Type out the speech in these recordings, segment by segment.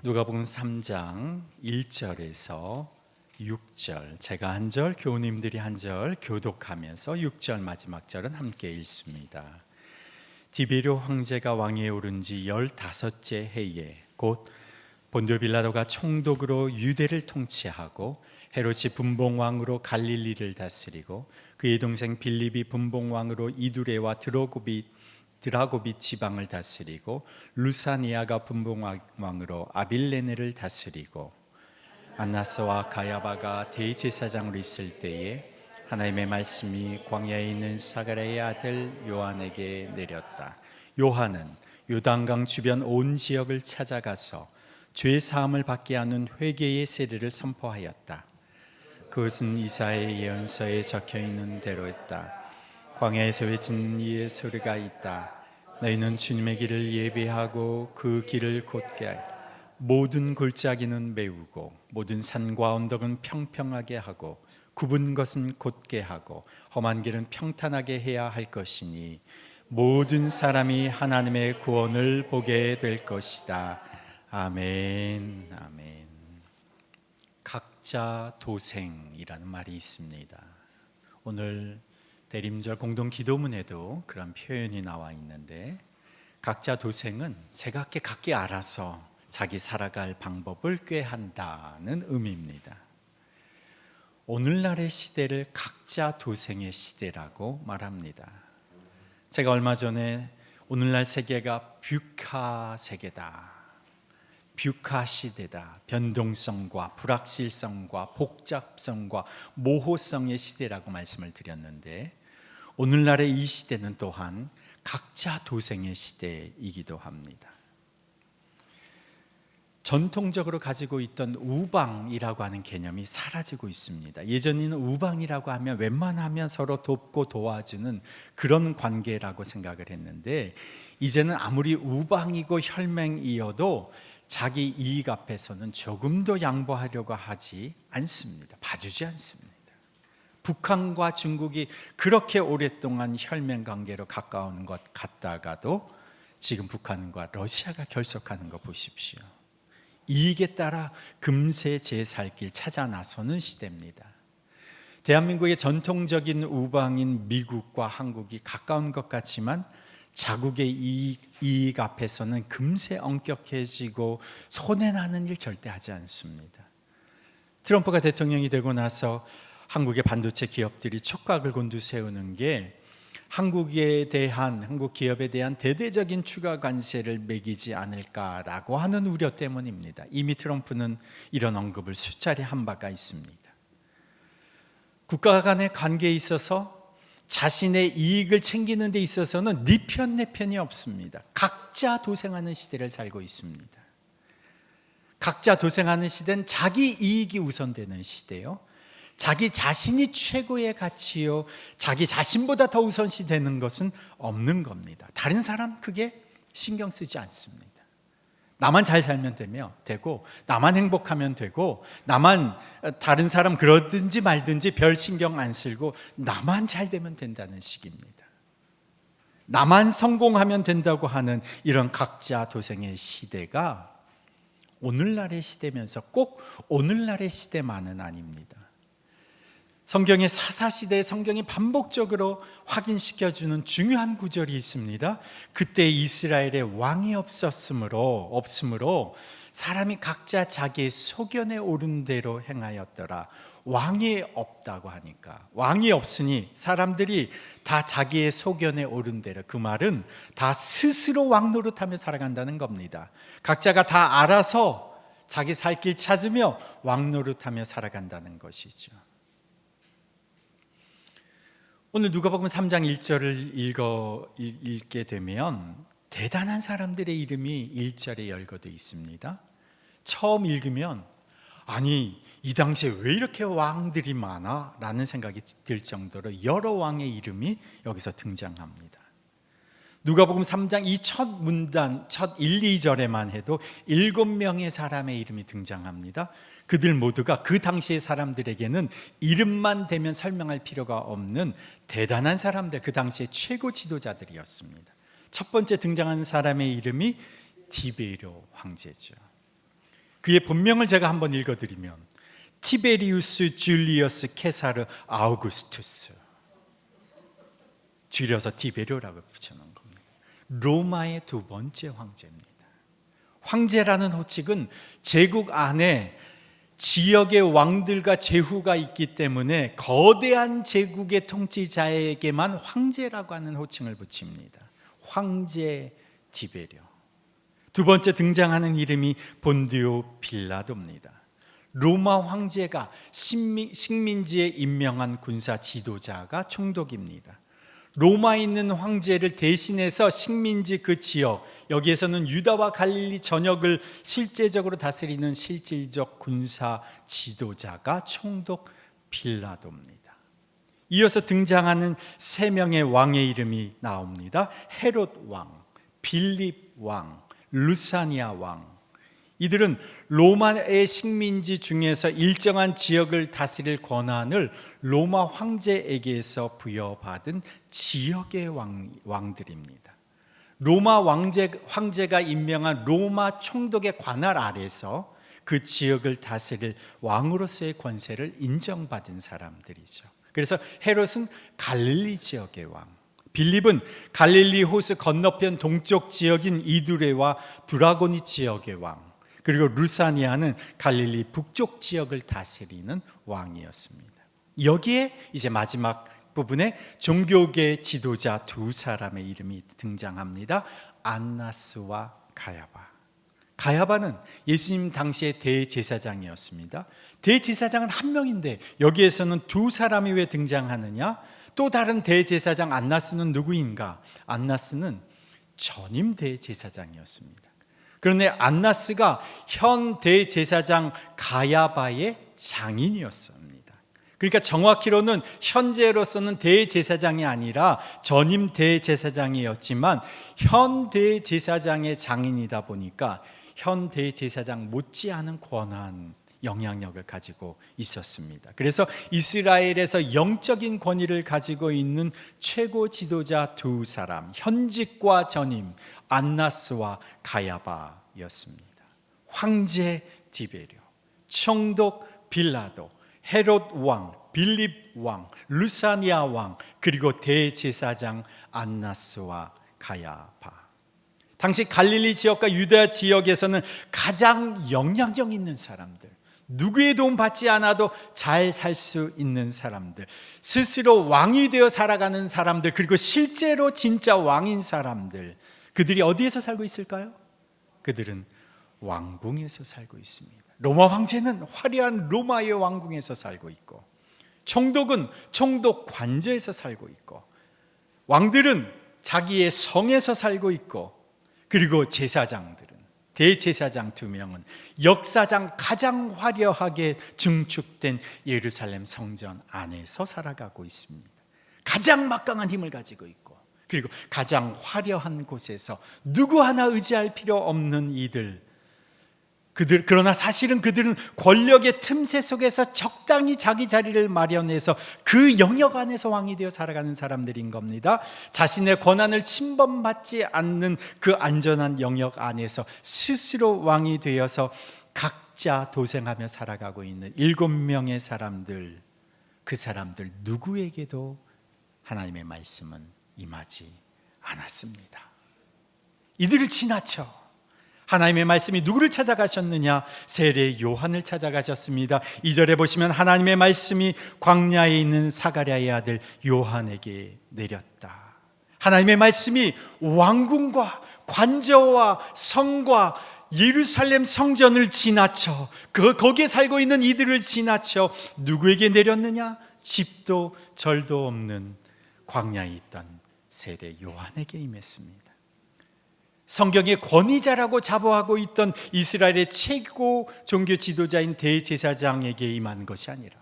누가복음 3장 1절에서 6절, 제가 한 절, 교우님들이 한 절 교독하면서 6절 마지막 절은 함께 읽습니다. 디베료 황제가 왕위에 오른 지 15째 해에 곧 본디오 빌라도가 총독으로 유대를 통치하고 헤롯이 분봉왕으로 갈릴리를 다스리고 그의 동생 빌립이 분봉왕으로 이두레와 드라고비 지방을 다스리고 루사니아가 분봉왕으로 아빌레네를 다스리고 안나스와 가야바가 대제사장으로 있을 때에 하나님의 말씀이 광야에 있는 사가랴의 아들 요한에게 내렸다. 요한은 요단강 주변 온 지역을 찾아가서 죄 사함을 받게 하는 회개의 세례를 선포하였다. 그것은 이사야의 예언서에 적혀 있는 대로였다. 광야에서 외치는 이의 소리가 있다. 너희는 주님의 길을 예비하고 그 길을 곧게 하여 모든 골짜기는 메우고 모든 산과 언덕은 평평하게 하고 굽은 것은 곧게 하고 험한 길은 평탄하게 해야 할 것이니 모든 사람이 하나님의 구원을 보게 될 것이다. 아멘. 아멘. 각자 도생이라는 말이 있습니다. 오늘 대림절 공동 기도문에도 그런 표현이 나와 있는데, 각자 도생은 각기 알아서 자기 살아갈 방법을 꾀한다는 의미입니다. 오늘날의 시대를 각자 도생의 시대라고 말합니다. 제가 얼마 전에 오늘날 세계가 뷰카 세계다, 뷰카 시대다, 변동성과 불확실성과 복잡성과 모호성의 시대라고 말씀을 드렸는데, 오늘날의 이 시대는 또한 각자 도생의 시대이기도 합니다. 전통적으로 가지고 있던 우방이라고 하는 개념이 사라지고 있습니다. 예전에는 우방이라고 하면 웬만하면 서로 돕고 도와주는 그런 관계라고 생각을 했는데, 이제는 아무리 우방이고 혈맹이어도 자기 이익 앞에서는 조금도 양보하려고 하지 않습니다. 봐주지 않습니다. 북한과 중국이 그렇게 오랫동안 혈맹 관계로 가까운 것 같다가도 지금 북한과 러시아가 결속하는 거 보십시오. 이익에 따라 금세 제 살 길 찾아 나서는 시대입니다. 대한민국의 전통적인 우방인 미국과 한국이 가까운 것 같지만 자국의 이익 앞에서는 금세 엄격해지고 손해나는 일 절대 하지 않습니다. 트럼프가 대통령이 되고 나서 한국의 반도체 기업들이 촉각을 곤두세우는 게 한국 기업에 대한 대대적인 추가 관세를 매기지 않을까라고 하는 우려 때문입니다. 이미 트럼프는 이런 언급을 수차례 한 바가 있습니다. 국가 간의 관계에 있어서 자신의 이익을 챙기는 데 있어서는 네 편 내 편이 없습니다. 각자 도생하는 시대를 살고 있습니다. 각자 도생하는 시대는 자기 이익이 우선되는 시대요, 자기 자신이 최고의 가치요, 자기 자신보다 더 우선시 되는 것은 없는 겁니다. 다른 사람 크게 신경 쓰지 않습니다. 나만 잘 살면 되고, 나만 행복하면 되고, 나만 다른 사람 그러든지 말든지 별 신경 안 쓰고 나만 잘 되면 된다는 식입니다. 나만 성공하면 된다고 하는 이런 각자 도생의 시대가 오늘날의 시대면서 꼭 오늘날의 시대만은 아닙니다. 성경의 사사시대에 성경이 반복적으로 확인시켜주는 중요한 구절이 있습니다. 그때 이스라엘에 왕이 없음으로 사람이 각자 자기의 소견에 오른 대로 행하였더라. 왕이 없다고 하니까, 왕이 없으니 사람들이 다 자기의 소견에 오른 대로, 그 말은 다 스스로 왕 노릇하며 살아간다는 겁니다. 각자가 다 알아서 자기 살 길 찾으며 왕 노릇하며 살아간다는 것이죠. 오늘 누가복음 3장 1절을 읽게 되면 대단한 사람들의 이름이 1절에 열거되어 있습니다. 처음 읽으면 아니, 이 당시에 왜 이렇게 왕들이 많아? 라는 생각이 들 정도로 여러 왕의 이름이 여기서 등장합니다. 누가복음 3장 이 첫 문단, 첫 1, 2절에만 해도 7명의 사람의 이름이 등장합니다. 그들 모두가 그 당시의 사람들에게는 이름만 대면 설명할 필요가 없는 대단한 사람들, 그 당시의 최고 지도자들이었습니다. 첫 번째 등장하는 사람의 이름이 디베료 황제죠. 그의 본명을 제가 한번 읽어드리면 티베리우스 줄리어스 케사르 아우구스투스, 줄여서 티베리오라고 붙여놓은 겁니다. 로마의 두 번째 황제입니다. 황제라는 호칭은 제국 안에 지역의 왕들과 제후가 있기 때문에 거대한 제국의 통치자에게만 황제라고 하는 호칭을 붙입니다. 황제 티베리오. 두 번째 등장하는 이름이 본디오 빌라도입니다. 로마 황제가 식민지에 임명한 군사 지도자가 총독입니다. 로마에 있는 황제를 대신해서 식민지 그 지역, 여기에서는 유다와 갈릴리 전역을 실제적으로 다스리는 실질적 군사 지도자가 총독 빌라도입니다. 이어서 등장하는 세 명의 왕의 이름이 나옵니다. 헤롯 왕, 빌립 왕, 루사니아 왕. 이들은 로마의 식민지 중에서 일정한 지역을 다스릴 권한을 로마 황제에게서 부여받은 지역의 왕들입니다. 로마 황제가 임명한 로마 총독의 관할 아래서 그 지역을 다스릴 왕으로서의 권세를 인정받은 사람들이죠. 그래서 헤롯은 갈릴리 지역의 왕, 빌립은 갈릴리 호수 건너편 동쪽 지역인 이두레와 두라고니 지역의 왕, 그리고 루사니아는 갈릴리 북쪽 지역을 다스리는 왕이었습니다. 여기에 이제 마지막 부분에 종교계 지도자 두 사람의 이름이 등장합니다. 안나스와 가야바. 가야바는 예수님 당시의 대제사장이었습니다. 대제사장은 한 명인데 여기에서는 두 사람이 왜 등장하느냐? 또 다른 대제사장 안나스는 누구인가? 안나스는 전임 대제사장이었습니다. 그런데 안나스가 현 대제사장 가야바의 장인이었습니다. 그러니까 정확히로는 현재로서는 대제사장이 아니라 전임 대제사장이었지만 현 대제사장의 장인이다 보니까 현 대제사장 못지않은 권한, 영향력을 가지고 있었습니다. 그래서 이스라엘에서 영적인 권위를 가지고 있는 최고 지도자 두 사람, 현직과 전임 안나스와 가야바였습니다. 황제 디베리오, 총독 빌라도, 헤롯 왕, 빌립 왕, 루사니아 왕, 그리고 대제사장 안나스와 가야바. 당시 갈릴리 지역과 유다 지역에서는 가장 영향력 있는 사람들, 누구의 도움 받지 않아도 잘 살 수 있는 사람들, 스스로 왕이 되어 살아가는 사람들, 그리고 실제로 진짜 왕인 사람들, 그들이 어디에서 살고 있을까요? 그들은 왕궁에서 살고 있습니다. 로마 황제는 화려한 로마의 왕궁에서 살고 있고, 총독은 총독 관저에서 살고 있고, 왕들은 자기의 성에서 살고 있고, 그리고 제사장들은, 대제사장 두 명은 역사상 가장 화려하게 증축된 예루살렘 성전 안에서 살아가고 있습니다. 가장 막강한 힘을 가지고 있고, 그리고 가장 화려한 곳에서 누구 하나 의지할 필요 없는 그러나 사실은 그들은 권력의 틈새 속에서 적당히 자기 자리를 마련해서 그 영역 안에서 왕이 되어 살아가는 사람들인 겁니다. 자신의 권한을 침범받지 않는 그 안전한 영역 안에서 스스로 왕이 되어서 각자 도생하며 살아가고 있는 7명의 사람들, 그 사람들 누구에게도 하나님의 말씀은 임하지 않았습니다. 이들을 지나쳐 하나님의 말씀이 누구를 찾아가셨느냐? 세례 요한을 찾아가셨습니다. 2절에 보시면 하나님의 말씀이 광야에 있는 사가랴의 아들 요한에게 내렸다. 하나님의 말씀이 왕궁과 관저와 성과 예루살렘 성전을 지나쳐 거기에 살고 있는 이들을 지나쳐 누구에게 내렸느냐? 집도 절도 없는 광야에 있던 세례 요한에게 임했습니다. 성경의 권위자라고 자부하고 있던 이스라엘의 최고 종교 지도자인 대제사장에게 임한 것이 아니라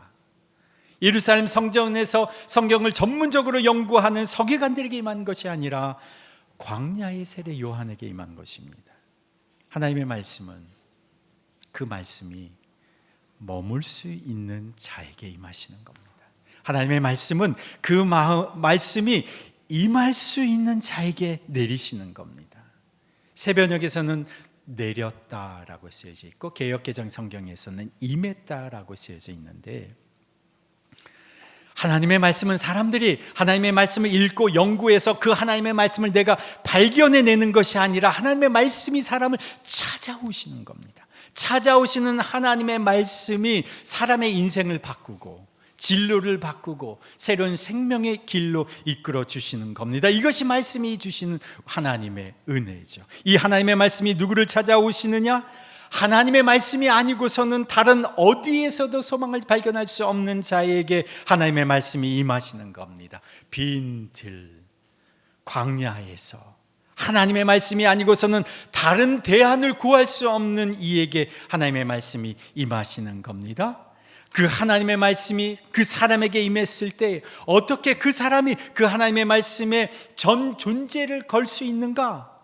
예루살렘 성전에서 성경을 전문적으로 연구하는 서기관들에게 임한 것이 아니라 광야의 세례 요한에게 임한 것입니다. 하나님의 말씀은 그 말씀이 머물 수 있는 자에게 임하시는 겁니다. 하나님의 말씀은 그 말씀이 임할 수 있는 자에게 내리시는 겁니다. 새벽녘에서는 내렸다라고 쓰여져 있고 개역개정 성경에서는 임했다라고 쓰여져 있는데, 하나님의 말씀은 사람들이 하나님의 말씀을 읽고 연구해서 그 하나님의 말씀을 내가 발견해내는 것이 아니라 하나님의 말씀이 사람을 찾아오시는 겁니다. 찾아오시는 하나님의 말씀이 사람의 인생을 바꾸고 진로를 바꾸고 새로운 생명의 길로 이끌어 주시는 겁니다. 이것이 말씀이 주시는 하나님의 은혜죠. 이 하나님의 말씀이 누구를 찾아오시느냐? 하나님의 말씀이 아니고서는 다른 어디에서도 소망을 발견할 수 없는 자에게 하나님의 말씀이 임하시는 겁니다. 빈들, 광야에서 하나님의 말씀이 아니고서는 다른 대안을 구할 수 없는 이에게 하나님의 말씀이 임하시는 겁니다. 그 하나님의 말씀이 그 사람에게 임했을 때 어떻게 그 사람이 그 하나님의 말씀에 전 존재를 걸 수 있는가?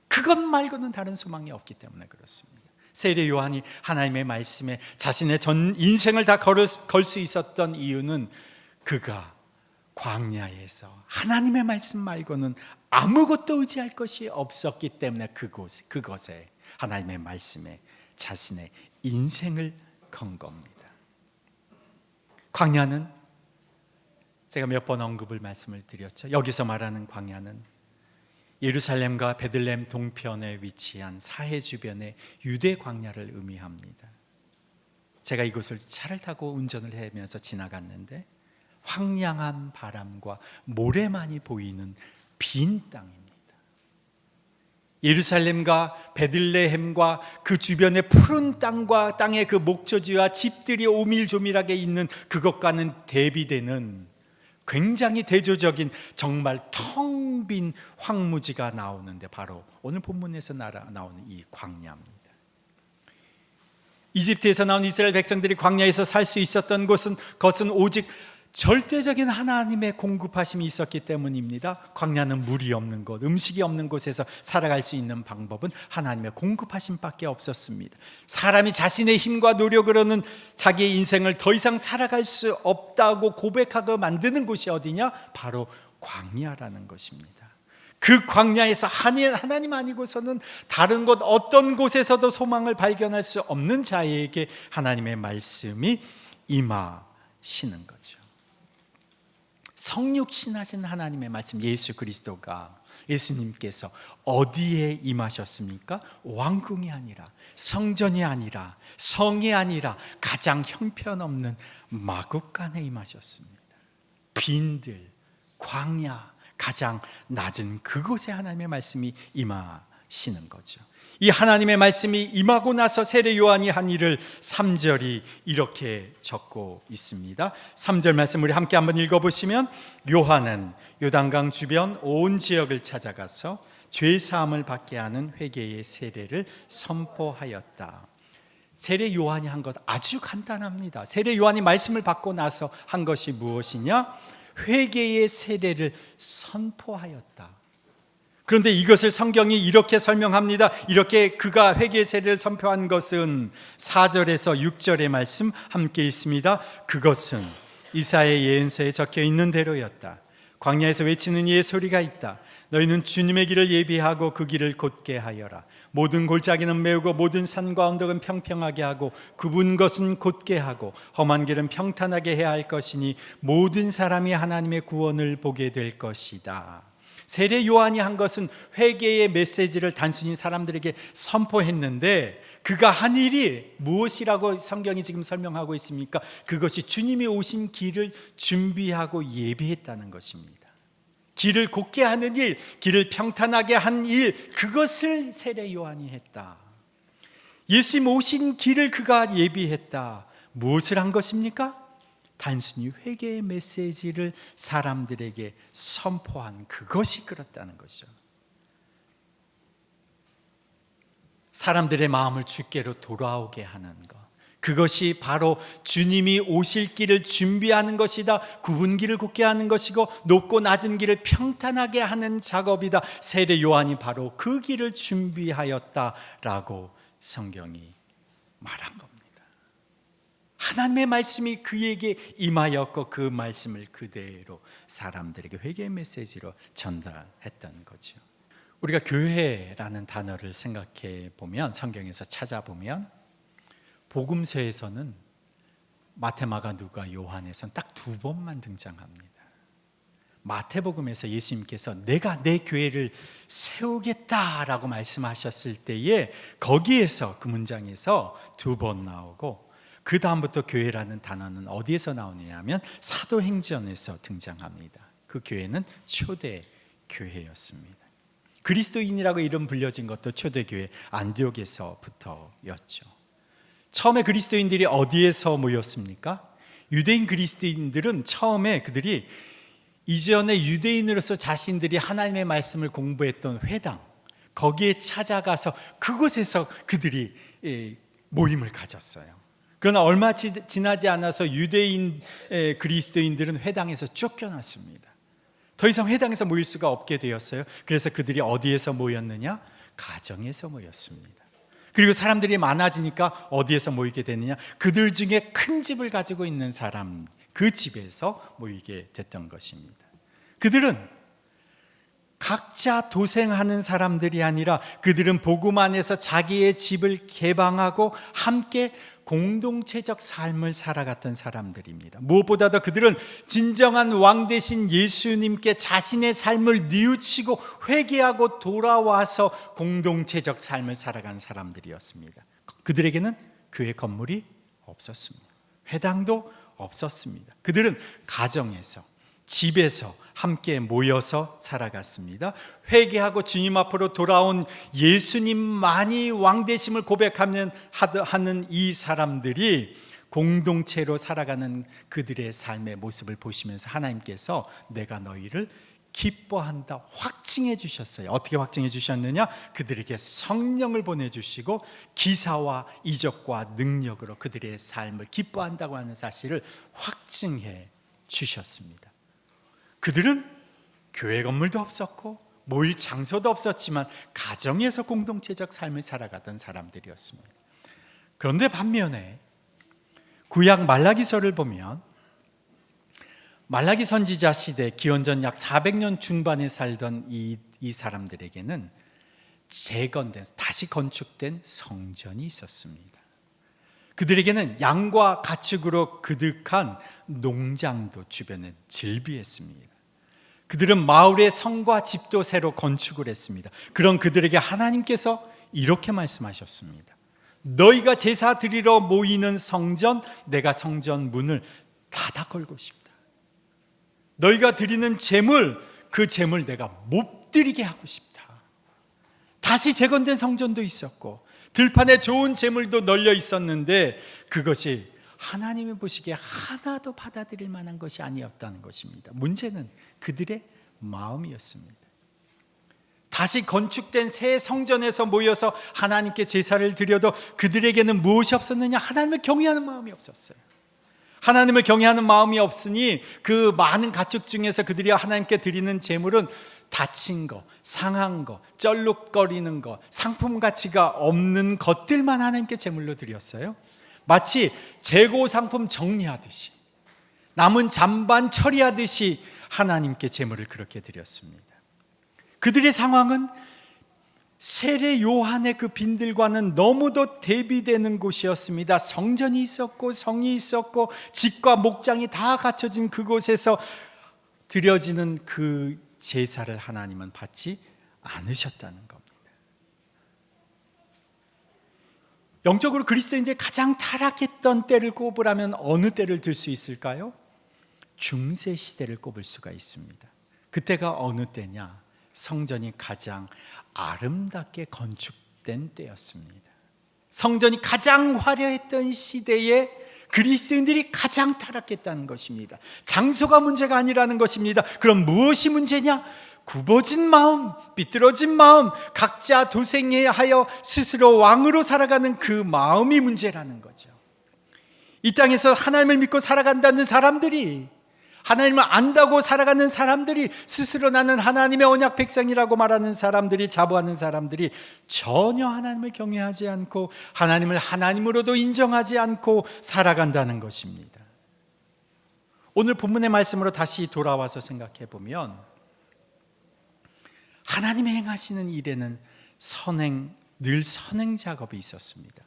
그것 말고는 다른 소망이 없기 때문에 그렇습니다. 세례 요한이 하나님의 말씀에 자신의 전 인생을 다 걸 수 있었던 이유는 그가 광야에서 하나님의 말씀 말고는 아무것도 의지할 것이 없었기 때문에 그것에 하나님의 말씀에 자신의 인생을 건 겁니다. 광야는 제가 몇 번 언급을 말씀을 드렸죠. 여기서 말하는 광야는 예루살렘과 베들레헴 동편에 위치한 사해 주변의 유대 광야를 의미합니다. 제가 이곳을 차를 타고 운전을 하면서 지나갔는데 황량한 바람과 모래만이 보이는 빈 땅입니다. 예루살렘과 베들레헴과 그 주변의 푸른 땅과 땅의 그 목초지와 집들이 오밀조밀하게 있는 그것과는 대비되는 굉장히 대조적인 정말 텅 빈 황무지가 나오는데 바로 오늘 본문에서 나오는 이 광야입니다. 이집트에서 나온 이스라엘 백성들이 광야에서 살 수 있었던 것은 오직 절대적인 하나님의 공급하심이 있었기 때문입니다. 광야는 물이 없는 곳, 음식이 없는 곳에서 살아갈 수 있는 방법은 하나님의 공급하심밖에 없었습니다. 사람이 자신의 힘과 노력으로는 자기의 인생을 더 이상 살아갈 수 없다고 고백하고 만드는 곳이 어디냐? 바로 광야라는 것입니다. 그 광야에서 하나님 아니고서는 다른 곳 어떤 곳에서도 소망을 발견할 수 없는 자에게 하나님의 말씀이 임하시는 거죠. 성육신하신 하나님의 말씀, 예수 그리스도가, 예수님께서 어디에 임하셨습니까? 왕궁이 아니라, 성전이 아니라, 성이 아니라 가장 형편없는 마국간에 임하셨습니다. 빈들, 광야, 가장 낮은 그곳에 하나님의 말씀이 임하시는 거죠. 이 하나님의 말씀이 임하고 나서 세례 요한이 한 일을 3절이 이렇게 적고 있습니다. 3절 말씀 우리 함께 한번 읽어보시면, 요한은 요단강 주변 온 지역을 찾아가서 죄 사함을 받게 하는 회개의 세례를 선포하였다. 세례 요한이 한 것 아주 간단합니다. 세례 요한이 말씀을 받고 나서 한 것이 무엇이냐? 회개의 세례를 선포하였다. 그런데 이것을 성경이 이렇게 설명합니다. 이렇게 그가 회개의 세례를 선포한 것은 4절에서 6절의 말씀 함께 읽습니다. 그것은 이사야의 예언서에 적혀 있는 대로였다. 광야에서 외치는 이의 소리가 있다. 너희는 주님의 길을 예비하고 그 길을 곧게 하여라. 모든 골짜기는 메우고 모든 산과 언덕은 평평하게 하고 굽은 것은 곧게 하고 험한 길은 평탄하게 해야 할 것이니 모든 사람이 하나님의 구원을 보게 될 것이다. 세례 요한이 한 것은 회개의 메시지를 단순히 사람들에게 선포했는데, 그가 한 일이 무엇이라고 성경이 지금 설명하고 있습니까? 그것이 주님이 오신 길을 준비하고 예비했다는 것입니다. 길을 곧게 하는 일, 길을 평탄하게 한 일, 그것을 세례 요한이 했다. 예수님 오신 길을 그가 예비했다. 무엇을 한 것입니까? 단순히 회개의 메시지를 사람들에게 선포한 그것이 그렇다는 것이죠. 사람들의 마음을 주께로 돌아오게 하는 것, 그것이 바로 주님이 오실 길을 준비하는 것이다. 굽은 길을 곧게 하는 것이고 높고 낮은 길을 평탄하게 하는 작업이다. 세례 요한이 바로 그 길을 준비하였다라고 성경이 말한 겁니다. 하나님의 말씀이 그에게 임하였고 그 말씀을 그대로 사람들에게 회개의 메시지로 전달했던 거죠. 우리가 교회라는 단어를 생각해 보면, 성경에서 찾아보면 복음서에서는 마태, 마가, 누가, 요한에서는 딱 2번만 등장합니다. 마태복음에서 예수님께서 내가 내 교회를 세우겠다라고 말씀하셨을 때에 거기에서, 그 문장에서 2번 나오고, 그 다음부터 교회라는 단어는 어디에서 나오느냐면 사도행전에서 등장합니다. 그 교회는 초대 교회였습니다. 그리스도인이라고 이름 불려진 것도 초대교회 안디옥에서부터였죠. 처음에 그리스도인들이 어디에서 모였습니까? 유대인 그리스도인들은 처음에 그들이 이전에 유대인으로서 자신들이 하나님의 말씀을 공부했던 회당, 거기에 찾아가서 그곳에서 그들이 모임을 가졌어요. 그러나 얼마 지나지 않아서 유대인 그리스도인들은 회당에서 쫓겨났습니다. 더 이상 회당에서 모일 수가 없게 되었어요. 그래서 그들이 어디에서 모였느냐? 가정에서 모였습니다. 그리고 사람들이 많아지니까 어디에서 모이게 되느냐? 그들 중에 큰 집을 가지고 있는 사람, 그 집에서 모이게 됐던 것입니다. 그들은 각자 도생하는 사람들이 아니라 그들은 복음 안에서 자기의 집을 개방하고 함께 공동체적 삶을 살아갔던 사람들입니다. 무엇보다도 그들은 진정한 왕 되신 예수님께 자신의 삶을 뉘우치고 회개하고 돌아와서 공동체적 삶을 살아간 사람들이었습니다. 그들에게는 교회 건물이 없었습니다. 회당도 없었습니다. 그들은 가정에서, 집에서 함께 모여서 살아갔습니다. 회개하고 주님 앞으로 돌아온 예수님만이 왕되심을 고백하는 이 사람들이 공동체로 살아가는 그들의 삶의 모습을 보시면서 하나님께서 내가 너희를 기뻐한다 확증해 주셨어요. 어떻게 확증해 주셨느냐? 그들에게 성령을 보내주시고 기사와 이적과 능력으로 그들의 삶을 기뻐한다고 하는 사실을 확증해 주셨습니다. 그들은 교회 건물도 없었고 모일 장소도 없었지만 가정에서 공동체적 삶을 살아가던 사람들이었습니다. 그런데 반면에 구약 말라기서를 보면 말라기 선지자 시대, 기원전 약 400년 중반에 살던 이 사람들에게는 재건된, 다시 건축된 성전이 있었습니다. 그들에게는 양과 가축으로 그득한 농장도 주변에 즐비했습니다. 그들은 마을의 성과 집도 새로 건축을 했습니다. 그런 그들에게 하나님께서 이렇게 말씀하셨습니다. 너희가 제사 드리러 모이는 성전, 내가 성전 문을 닫아 걸고 싶다. 너희가 드리는 제물, 그 제물 내가 못 드리게 하고 싶다. 다시 재건된 성전도 있었고 들판에 좋은 제물도 널려 있었는데 그것이 하나님이 보시기에 하나도 받아들일 만한 것이 아니었다는 것입니다. 문제는 그들의 마음이었습니다. 다시 건축된 새 성전에서 모여서 하나님께 제사를 드려도 그들에게는 무엇이 없었느냐? 하나님을 경외하는 마음이 없었어요. 하나님을 경외하는 마음이 없으니 그 많은 가축 중에서 그들이 하나님께 드리는 제물은 다친 거, 상한 거, 쩔룩거리는 거, 상품 가치가 없는 것들만 하나님께 제물로 드렸어요. 마치 재고 상품 정리하듯이, 남은 잔반 처리하듯이 하나님께 제물을 그렇게 드렸습니다. 그들의 상황은 세례 요한의 그 빈들과는 너무도 대비되는 곳이었습니다. 성전이 있었고 성이 있었고 집과 목장이 다 갖춰진 그곳에서 드려지는 그 제사를 하나님은 받지 않으셨다는 겁니다. 영적으로 그리스도인들이 가장 타락했던 때를 꼽으라면 어느 때를 들 수 있을까요? 중세 시대를 꼽을 수가 있습니다. 그때가 어느 때냐? 성전이 가장 아름답게 건축된 때였습니다. 성전이 가장 화려했던 시대에 그리스도인들이 가장 타락했다는 것입니다. 장소가 문제가 아니라는 것입니다. 그럼 무엇이 문제냐? 굽어진 마음, 삐뚤어진 마음, 각자 도생하여 스스로 왕으로 살아가는 그 마음이 문제라는 거죠. 이 땅에서 하나님을 믿고 살아간다는 사람들이, 하나님을 안다고 살아가는 사람들이, 스스로 나는 하나님의 언약 백성이라고 말하는 사람들이, 자부하는 사람들이 전혀 하나님을 경외하지 않고 하나님을 하나님으로도 인정하지 않고 살아간다는 것입니다. 오늘 본문의 말씀으로 다시 돌아와서 생각해 보면 하나님의 행하시는 일에는 늘 선행 작업이 있었습니다.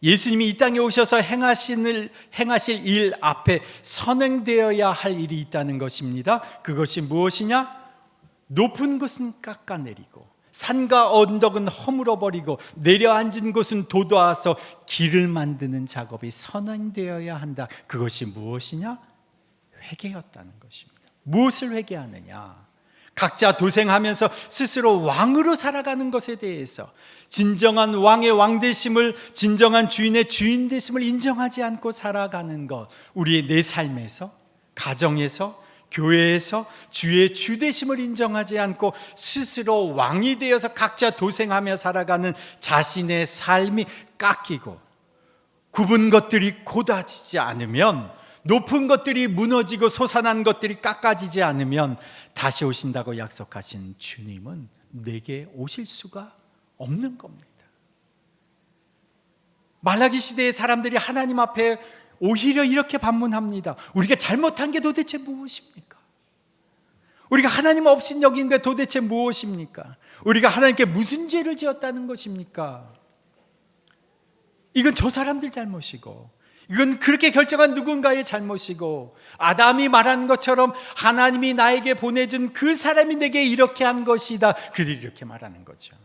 예수님이 이 땅에 오셔서 행하실 일 앞에 선행되어야 할 일이 있다는 것입니다. 그것이 무엇이냐? 높은 곳은 깎아내리고 산과 언덕은 허물어버리고 내려앉은 곳은 돋아서 길을 만드는 작업이 선행되어야 한다. 그것이 무엇이냐? 회개였다는 것입니다. 무엇을 회개하느냐? 각자 도생하면서 스스로 왕으로 살아가는 것에 대해서 진정한 왕의 왕되심을, 진정한 주인의 주인되심을 인정하지 않고 살아가는 것, 우리의 내 삶에서, 가정에서, 교회에서 주의 주되심을 인정하지 않고 스스로 왕이 되어서 각자 도생하며 살아가는 자신의 삶이 깎이고 굽은 것들이 곧아지지 않으면, 높은 것들이 무너지고 솟아난 것들이 깎아지지 않으면 다시 오신다고 약속하신 주님은 내게 오실 수가 없는 겁니다. 말라기 시대의 사람들이 하나님 앞에 오히려 이렇게 반문합니다. 우리가 잘못한 게 도대체 무엇입니까? 우리가 하나님 없인 여기인데 도대체 무엇입니까? 우리가 하나님께 무슨 죄를 지었다는 것입니까? 이건 저 사람들 잘못이고, 이건 그렇게 결정한 누군가의 잘못이고, 아담이 말한 것처럼 하나님이 나에게 보내준 그 사람이 내게 이렇게 한 것이다. 그들이 이렇게 말하는 거죠.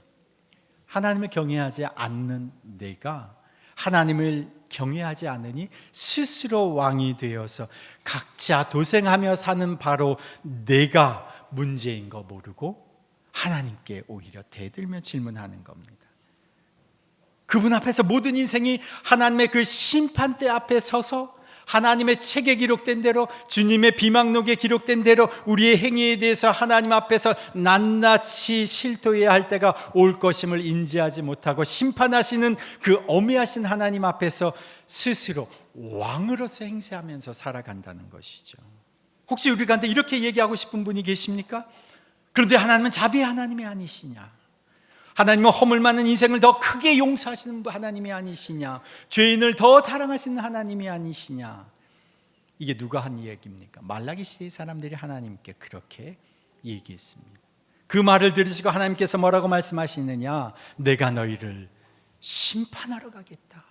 하나님을 경외하지 않는 내가 하나님을 경외하지 않으니 스스로 왕이 되어서 각자 도생하며 사는 바로 내가 문제인 거 모르고 하나님께 오히려 대들며 질문하는 겁니다. 그분 앞에서 모든 인생이 하나님의 그 심판대 앞에 서서 하나님의 책에 기록된 대로, 주님의 비망록에 기록된 대로 우리의 행위에 대해서 하나님 앞에서 낱낱이 실토해야 할 때가 올 것임을 인지하지 못하고 심판하시는 그 어미하신 하나님 앞에서 스스로 왕으로서 행세하면서 살아간다는 것이죠. 혹시 우리 가운데 이렇게 얘기하고 싶은 분이 계십니까? 그런데 하나님은 자비의 하나님이 아니시냐? 하나님은 허물 많은 인생을 더 크게 용서하시는 하나님이 아니시냐? 죄인을 더 사랑하시는 하나님이 아니시냐? 이게 누가 한 얘기입니까? 말라기 시대의 사람들이 하나님께 그렇게 얘기했습니다. 그 말을 들으시고 하나님께서 뭐라고 말씀하시느냐? 내가 너희를 심판하러 가겠다.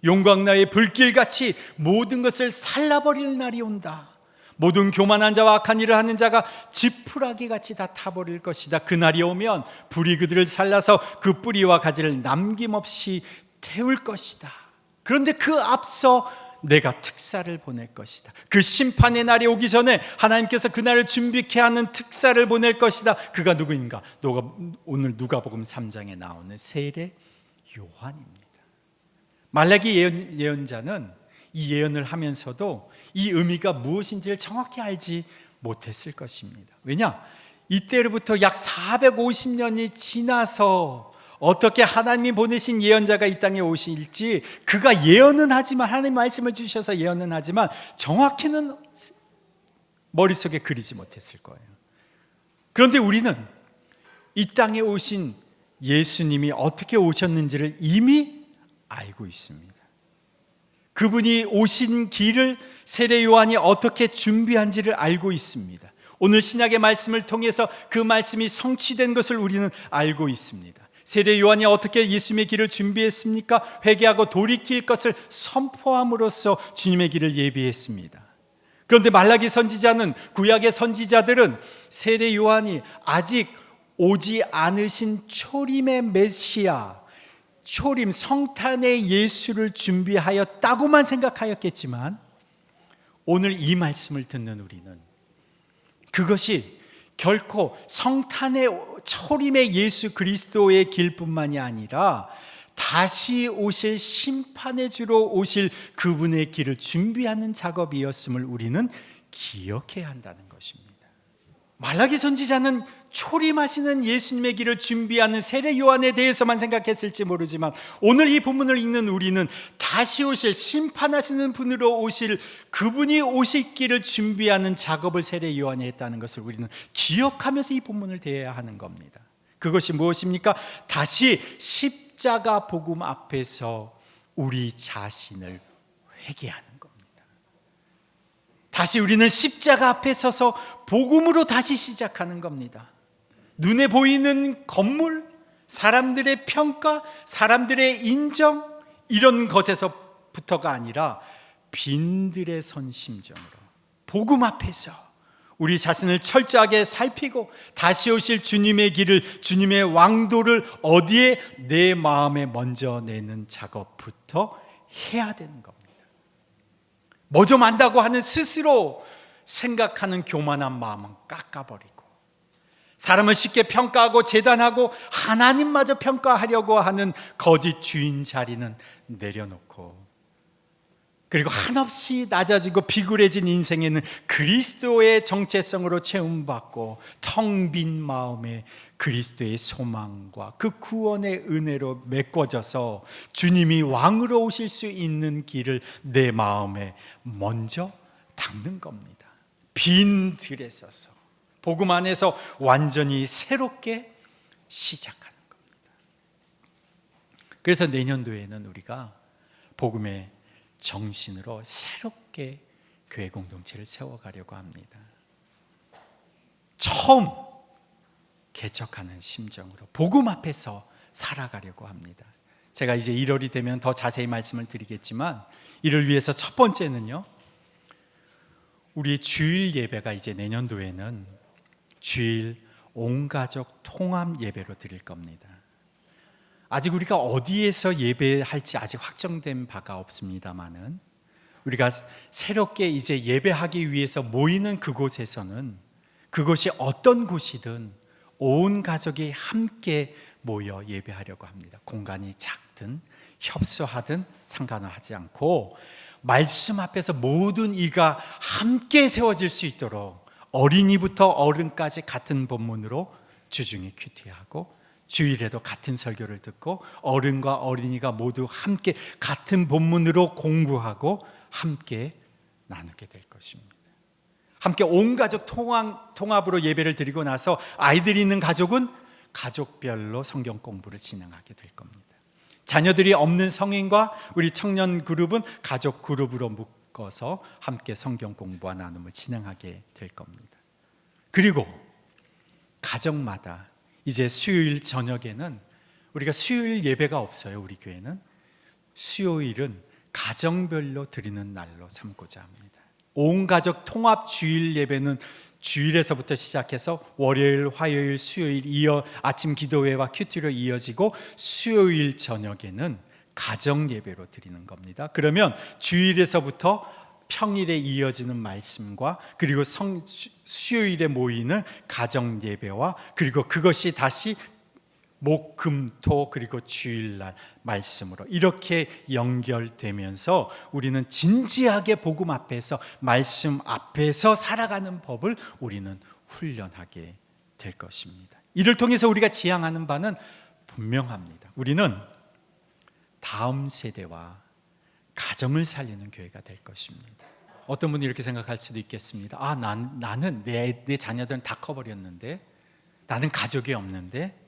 용광나의 불길같이 모든 것을 살라버릴 날이 온다. 모든 교만한 자와 악한 일을 하는 자가 지푸라기 같이 다 타버릴 것이다. 그날이 오면 불이 그들을 살라서 그 뿌리와 가지를 남김없이 태울 것이다. 그런데 그 앞서 내가 특사를 보낼 것이다. 그 심판의 날이 오기 전에 하나님께서 그날을 준비케 하는 특사를 보낼 것이다. 그가 누구인가? 오늘 누가복음 3장에 나오는 세례 요한입니다. 말라기 예언자는 이 예언을 하면서도 이 의미가 무엇인지를 정확히 알지 못했을 것입니다. 왜냐? 이때로부터 약 450년이 지나서 어떻게 하나님이 보내신 예언자가 이 땅에 오실지 그가 예언은 하지만, 하나님 말씀을 주셔서 예언은 하지만 정확히는 머릿속에 그리지 못했을 거예요. 그런데 우리는 이 땅에 오신 예수님이 어떻게 오셨는지를 이미 알고 있습니다. 그분이 오신 길을 세례 요한이 어떻게 준비한지를 알고 있습니다. 오늘 신약의 말씀을 통해서 그 말씀이 성취된 것을 우리는 알고 있습니다. 세례 요한이 어떻게 예수님의 길을 준비했습니까? 회개하고 돌이킬 것을 선포함으로써 주님의 길을 예비했습니다. 그런데 말라기 선지자는, 구약의 선지자들은 세례 요한이 아직 오지 않으신 초림의 메시아, 초림 성탄의 예수를 준비하였다고만 생각하였겠지만, 오늘 이 말씀을 듣는 우리는 그것이 결코 성탄의 초림의 예수 그리스도의 길뿐만이 아니라 다시 오실 심판의 주로 오실 그분의 길을 준비하는 작업이었음을 우리는 기억해야 한다는 것입니다. 말라기 선지자는 초림하시는 예수님의 길을 준비하는 세례 요한에 대해서만 생각했을지 모르지만, 오늘 이 본문을 읽는 우리는 다시 오실, 심판하시는 분으로 오실 그분이 오실 길을 준비하는 작업을 세례 요한이 했다는 것을 우리는 기억하면서 이 본문을 대해야 하는 겁니다. 그것이 무엇입니까? 다시 십자가 복음 앞에서 우리 자신을 회개하는 겁니다. 다시 우리는 십자가 앞에 서서 복음으로 다시 시작하는 겁니다. 눈에 보이는 건물, 사람들의 평가, 사람들의 인정, 이런 것에서부터가 아니라 빈들에 선 심정으로 복음 앞에서 우리 자신을 철저하게 살피고 다시 오실 주님의 길을, 주님의 왕도를 어디에 내 마음에 먼저 내는 작업부터 해야 되는 겁니다. 뭐 좀 안다고 하는 스스로 생각하는 교만한 마음은 깎아버리고, 사람을 쉽게 평가하고 재단하고 하나님마저 평가하려고 하는 거짓 주인 자리는 내려놓고, 그리고 한없이 낮아지고 비굴해진 인생에는 그리스도의 정체성으로 채움받고 텅 빈 마음에 그리스도의 소망과 그 구원의 은혜로 메꿔져서 주님이 왕으로 오실 수 있는 길을 내 마음에 먼저 닦는 겁니다. 빈 들에 서서 복음 안에서 완전히 새롭게 시작하는 겁니다. 그래서 내년도에는 우리가 복음의 정신으로 새롭게 교회 공동체를 세워가려고 합니다. 처음 개척하는 심정으로 복음 앞에서 살아가려고 합니다. 제가 이제 1월이 되면 더 자세히 말씀을 드리겠지만, 이를 위해서 첫 번째는요, 우리 주일 예배가 이제 내년도에는 주일 온가족 통합 예배로 드릴 겁니다. 아직 우리가 어디에서 예배할지 아직 확정된 바가 없습니다만은, 우리가 새롭게 이제 예배하기 위해서 모이는 그곳에서는, 그곳이 어떤 곳이든 온 가족이 함께 모여 예배하려고 합니다. 공간이 작든 협소하든 상관을 하지 않고 말씀 앞에서 모든 이가 함께 세워질 수 있도록 어린이부터 어른까지 같은 본문으로 주중에 큐티하고, 주일에도 같은 설교를 듣고 어른과 어린이가 모두 함께 같은 본문으로 공부하고 함께 나누게 될 것입니다. 함께 온 가족 통합으로 예배를 드리고 나서 아이들이 있는 가족은 가족별로 성경 공부를 진행하게 될 겁니다. 자녀들이 없는 성인과 우리 청년 그룹은 가족 그룹으로 묶어서 함께 성경 공부와 나눔을 진행하게 될 겁니다. 그리고 가정마다 이제 수요일 저녁에는 우리가 수요일 예배가 없어요. 우리 교회는 수요일은 가정별로 드리는 날로 삼고자 합니다. 온 가족 통합 주일 예배는 주일에서부터 시작해서 월요일, 화요일, 수요일 아침 기도회와 큐티로 이어지고, 수요일 저녁에는 가정 예배로 드리는 겁니다. 그러면 주일에서부터 평일에 이어지는 말씀과, 그리고 수요일에 모이는 가정 예배와, 그리고 그것이 다시 목, 금, 토, 그리고 주일날 말씀으로 이렇게 연결되면서 우리는 진지하게 복음 앞에서, 말씀 앞에서 살아가는 법을 우리는 훈련하게 될 것입니다. 이를 통해서 우리가 지향하는 바는 분명합니다. 우리는 다음 세대와 가정을 살리는 교회가 될 것입니다. 어떤 분이 이렇게 생각할 수도 있겠습니다. 나는 내 자녀들은 다 커버렸는데, 나는 가족이 없는데,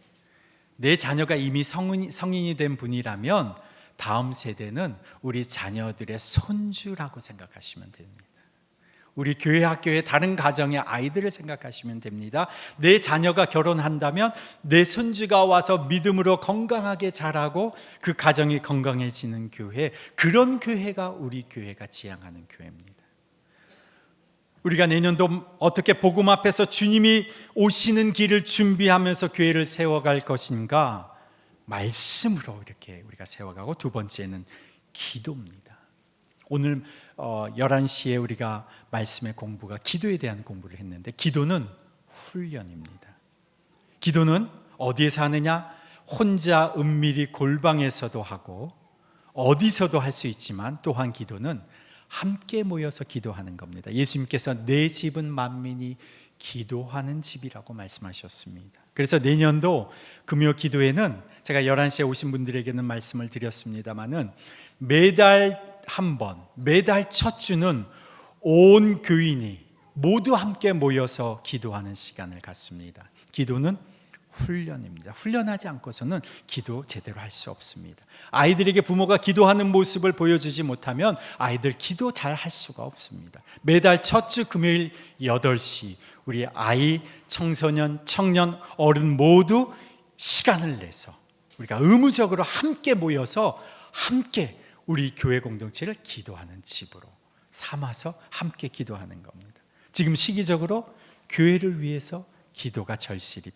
내 자녀가 이미 성인이 된 분이라면 다음 세대는 우리 자녀들의 손주라고 생각하시면 됩니다. 우리 교회 학교의 다른 가정의 아이들을 생각하시면 됩니다. 내 자녀가 결혼한다면 내 손주가 와서 믿음으로 건강하게 자라고 그 가정이 건강해지는 교회, 그런 교회가 우리 교회가 지향하는 교회입니다. 우리가 내년도 어떻게 복음 앞에서 주님이 오시는 길을 준비하면서 교회를 세워갈 것인가? 말씀으로 이렇게 우리가 세워가고, 두 번째는 기도입니다. 오늘 11시에 우리가 말씀의 공부가 기도에 대한 공부를 했는데, 기도는 훈련입니다. 기도는 어디에서 하느냐? 혼자 은밀히 골방에서도 하고 어디서도 할 수 있지만, 또한 기도는 함께 모여서 기도하는 겁니다. 예수님께서 내 집은 만민이 기도하는 집이라고 말씀하셨습니다. 그래서 내년도 금요 기도회는 제가 11시에 오신 분들에게는 말씀을 드렸습니다마는 매달 한 번, 매달 첫 주는 온 교인이 모두 함께 모여서 기도하는 시간을 갖습니다. 기도는 훈련입니다. 훈련하지 않고서는 기도 제대로 할 수 없습니다. 아이들에게 부모가 기도하는 모습을 보여주지 못하면 아이들 기도 잘 할 수가 없습니다. 매달 첫 주 금요일 8시 우리 아이, 청소년, 청년, 어른 모두 시간을 내서 우리가 의무적으로 함께 모여서 함께 우리 교회 공동체를 기도하는 집으로 삼아서 함께 기도하는 겁니다. 지금 시기적으로 교회를 위해서 기도가 절실히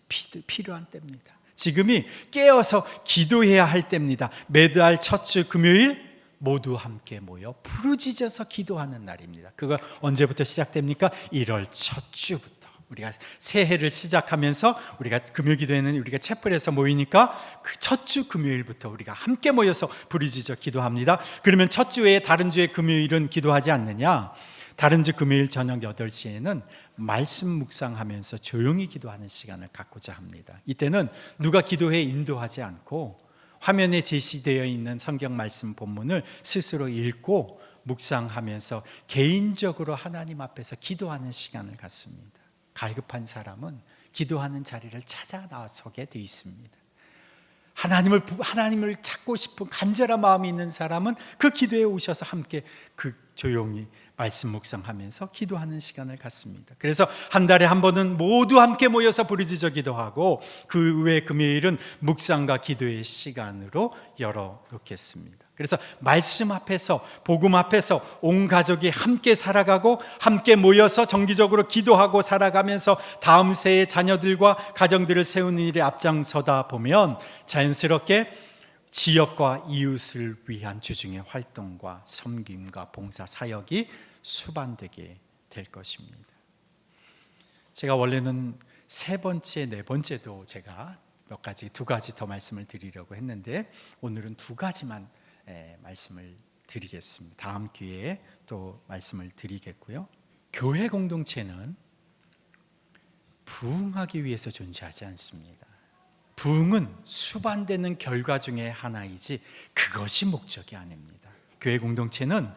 필요한 때입니다. 지금이 깨어서 기도해야 할 때입니다. 매달 첫 주 금요일 모두 함께 모여 부르짖어서 기도하는 날입니다. 그거 언제부터 시작됩니까? 1월 첫 주부터. 우리가 새해를 시작하면서 우리가 금요기도에는 우리가 채플에서 모이니까 그 첫 주 금요일부터 우리가 함께 모여서 부르짖어 기도합니다. 그러면 첫 주 외에 다른 주의 금요일은 기도하지 않느냐? 다른 주 금요일 저녁 8시에는 말씀 묵상하면서 조용히 기도하는 시간을 갖고자 합니다. 이때는 누가 기도에 인도하지 않고 화면에 제시되어 있는 성경 말씀 본문을 스스로 읽고 묵상하면서 개인적으로 하나님 앞에서 기도하는 시간을 갖습니다. 갈급한 사람은 기도하는 자리를 찾아 나서게 돼 있습니다. 하나님을 찾고 싶은 간절한 마음이 있는 사람은 그 기도에 오셔서 함께 그 조용히 말씀 묵상하면서 기도하는 시간을 갖습니다. 그래서 한 달에 한 번은 모두 함께 모여서 부르짖어 기도하고 그 외 금요일은 묵상과 기도의 시간으로 열어놓겠습니다. 그래서 말씀 앞에서, 복음 앞에서 온 가족이 함께 살아가고 함께 모여서 정기적으로 기도하고 살아가면서 다음 세의 자녀들과 가정들을 세우는 일에 앞장서다 보면 자연스럽게 지역과 이웃을 위한 주중의 활동과 섬김과 봉사 사역이 수반되게 될 것입니다. 제가 원래는 세 번째, 네 번째도 제가 두 가지 더 말씀을 드리려고 했는데 오늘은 두 가지만 말씀을 드리겠습니다. 다음 기회에 또 말씀을 드리겠고요. 교회 공동체는 부흥하기 위해서 존재하지 않습니다. 부흥은 수반되는 결과 중에 하나이지 그것이 목적이 아닙니다. 교회 공동체는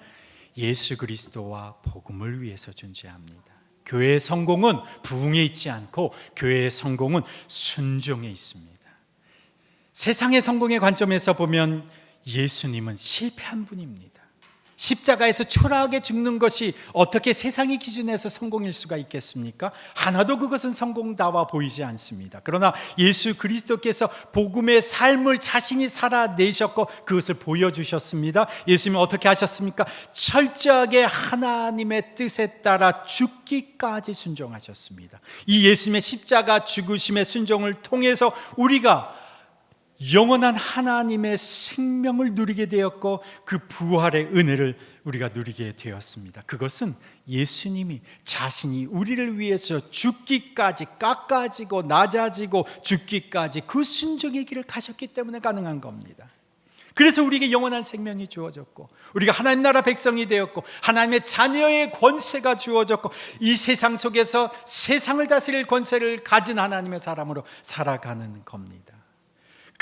예수 그리스도와 복음을 위해서 존재합니다. 교회의 성공은 부흥에 있지 않고 교회의 성공은 순종에 있습니다. 세상의 성공의 관점에서 보면 예수님은 실패한 분입니다. 십자가에서 초라하게 죽는 것이 어떻게 세상의 기준에서 성공일 수가 있겠습니까? 하나도 그것은 성공다워 보이지 않습니다. 그러나 예수 그리스도께서 복음의 삶을 자신이 살아내셨고 그것을 보여주셨습니다. 예수님은 어떻게 하셨습니까? 철저하게 하나님의 뜻에 따라 죽기까지 순종하셨습니다. 이 예수님의 십자가 죽으심의 순종을 통해서 우리가 영원한 하나님의 생명을 누리게 되었고 그 부활의 은혜를 우리가 누리게 되었습니다. 그것은 예수님이 자신이 우리를 위해서 죽기까지 깎아지고 낮아지고 죽기까지 그 순종의 길을 가셨기 때문에 가능한 겁니다. 그래서 우리에게 영원한 생명이 주어졌고 우리가 하나님 나라 백성이 되었고 하나님의 자녀의 권세가 주어졌고 이 세상 속에서 세상을 다스릴 권세를 가진 하나님의 사람으로 살아가는 겁니다.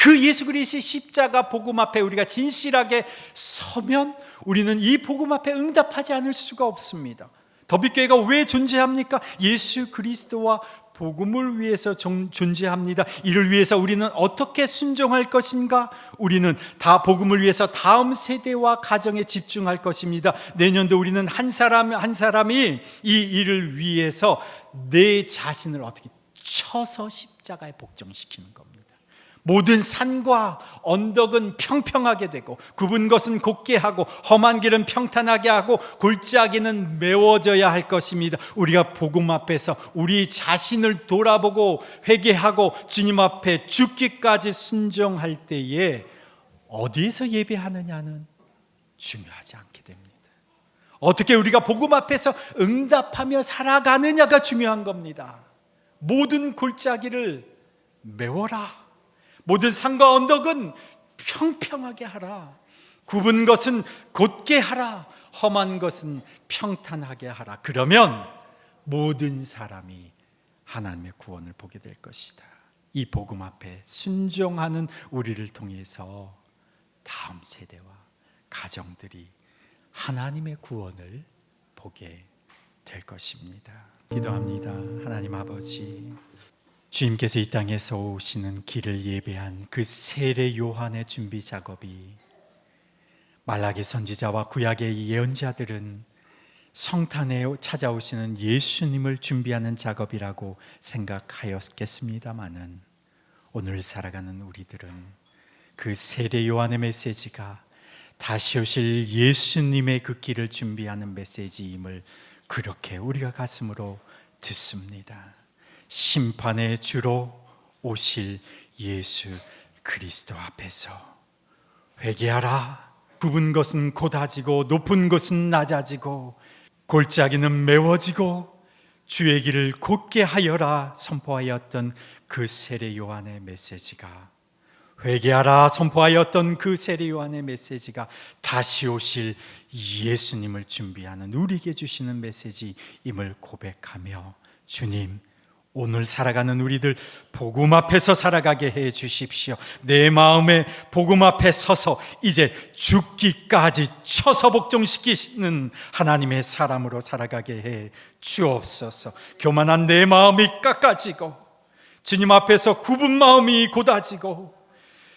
그 예수 그리스도의 십자가 복음 앞에 우리가 진실하게 서면 우리는 이 복음 앞에 응답하지 않을 수가 없습니다. 더비교회가 왜 존재합니까? 예수 그리스도와 복음을 위해서 존재합니다. 이를 위해서 우리는 어떻게 순종할 것인가? 우리는 다 복음을 위해서 다음 세대와 가정에 집중할 것입니다. 내년도 우리는 한 사람이 이 일을 위해서 내 자신을 어떻게 쳐서 십자가에 복종시키는 겁니다. 모든 산과 언덕은 평평하게 되고 굽은 것은 곧게 하고 험한 길은 평탄하게 하고 골짜기는 메워져야 할 것입니다. 우리가 복음 앞에서 우리 자신을 돌아보고 회개하고 주님 앞에 죽기까지 순종할 때에 어디에서 예배하느냐는 중요하지 않게 됩니다. 어떻게 우리가 복음 앞에서 응답하며 살아가느냐가 중요한 겁니다. 모든 골짜기를 메워라. 모든 산과 언덕은 평평하게 하라. 굽은 것은 곧게 하라. 험한 것은 평탄하게 하라. 그러면 모든 사람이 하나님의 구원을 보게 될 것이다. 이 복음 앞에 순종하는 우리를 통해서 다음 세대와 가정들이 하나님의 구원을 보게 될 것입니다. 기도합니다. 하나님 아버지, 주님께서 이 땅에서 오시는 길을 예배한 그 세례 요한의 준비 작업이 말라기 선지자와 구약의 예언자들은 성탄에 찾아오시는 예수님을 준비하는 작업이라고 생각하였겠습니다마는 오늘 살아가는 우리들은 그 세례 요한의 메시지가 다시 오실 예수님의 그 길을 준비하는 메시지임을 그렇게 우리가 가슴으로 듣습니다. 심판의 주로 오실 예수 그리스도 앞에서 회개하라. 굽은 것은 곧아지고 높은 것은 낮아지고 골짜기는 메워지고 주의 길을 곧게 하여라 선포하였던 그 세례 요한의 메시지가, 회개하라 선포하였던 그 세례 요한의 메시지가 다시 오실 예수님을 준비하는 우리에게 주시는 메시지임을 고백하며, 주님, 오늘 살아가는 우리들 복음 앞에서 살아가게 해 주십시오. 내 마음에 복음 앞에 서서 이제 죽기까지 쳐서 복종시키시는 하나님의 사람으로 살아가게 해 주옵소서. 교만한 내 마음이 깎아지고 주님 앞에서 굽은 마음이 곧아지고,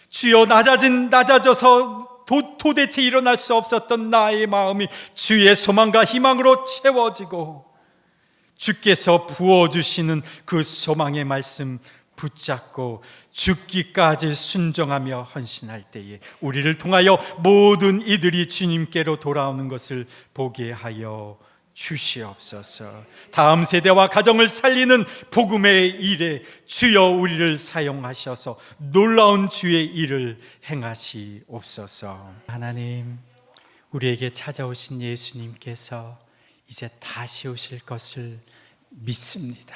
주여 낮아져서 도대체 일어날 수 없었던 나의 마음이 주의 소망과 희망으로 채워지고, 주께서 부어주시는 그 소망의 말씀 붙잡고 죽기까지 순종하며 헌신할 때에 우리를 통하여 모든 이들이 주님께로 돌아오는 것을 보게 하여 주시옵소서. 다음 세대와 가정을 살리는 복음의 일에 주여 우리를 사용하셔서 놀라운 주의 일을 행하시옵소서. 하나님, 우리에게 찾아오신 예수님께서 이제 다시 오실 것을 믿습니다.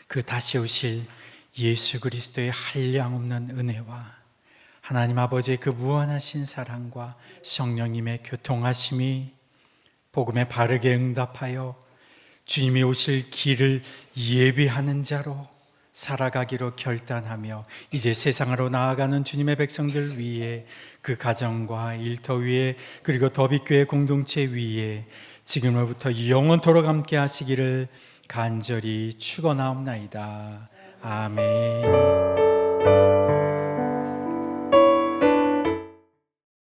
그 다시 오실 예수 그리스도의 한량없는 은혜와 하나님 아버지의 그 무한하신 사랑과 성령님의 교통하심이 복음에 바르게 응답하여 주님이 오실 길을 예비하는 자로 살아가기로 결단하며 이제 세상으로 나아가는 주님의 백성들 위에, 그 가정과 일터 위에, 그리고 더비교회 공동체 위에 지금으로부터 영원토록 함께 하시기를 간절히 축원하옵나이다. 아멘.